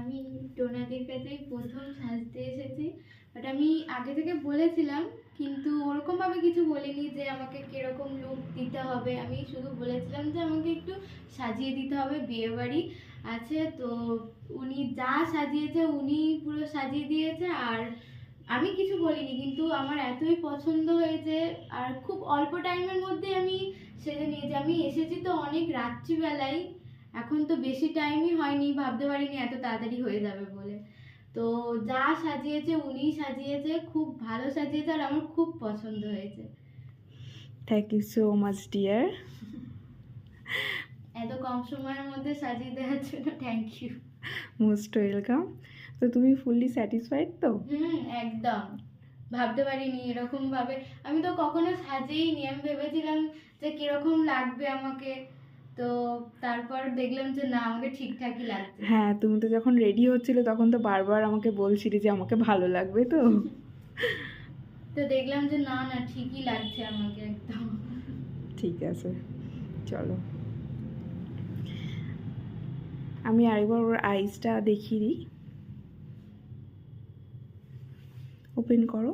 আমি টোনাদির কাছেই প্রথম সাজতে এসেছি, বাট আমি আগে থেকে বলেছিলাম, কিন্তু ওরকমভাবে কিছু বলিনি যে আমাকে কিরকম লুক দিতে হবে। আমি শুধু বলেছিলাম যে আমাকে একটু সাজিয়ে দিতে হবে, বিয়ে বাড়ি আছে তো। উনি যা সাজিয়েছে উনি পুরো সাজিয়ে দিয়েছে, আর আমি কিছু বলিনি, কিন্তু আমার এতই পছন্দ হয়েছে। আর খুব অল্প টাইমের মধ্যে আমি সেজে নিয়েছি। আমি এসেছি তো অনেক রাত্রিবেলায়, এখন তো বেশি টাইমই হয়নি, ভাবতে পারিনি এত তাড়াতাড়ি হয়ে যাবে বলে। তো যা সাজিয়েছে উনিই সাজিয়েছে, খুব ভালো সাজিয়েছে, আর আমার খুব পছন্দ হয়েছে। Thank you so much dear. এত কম সময়ের মধ্যে সাজিয়ে দেওয়ার জন্য থ্যাংক ইউ। Most welcome. তো তুমি ফুললি স্যাটিসফাইড তো? একদম। ভাবতে পারিনি এরকম ভাবে, আমি তো কখনো সাজিয়েইনি। আমি ভেবেছিলাম যে কিরকম লাগবে আমাকে, তো তারপর দেখলাম যে না, আমাকে ঠিকঠাকই লাগছে। হ্যাঁ, তুমি তো যখন রেডি হচ্ছিলে তখন তো বারবার আমাকে বলছিলে যে আমাকে ভালো লাগবে তো। তো দেখলাম যে না না, ঠিকই লাগছে আমাকে একদম। ঠিক আছে, চলো আমি আরেকবার ওর আইসটা দেখিয়ে দিই। ওপেন করো।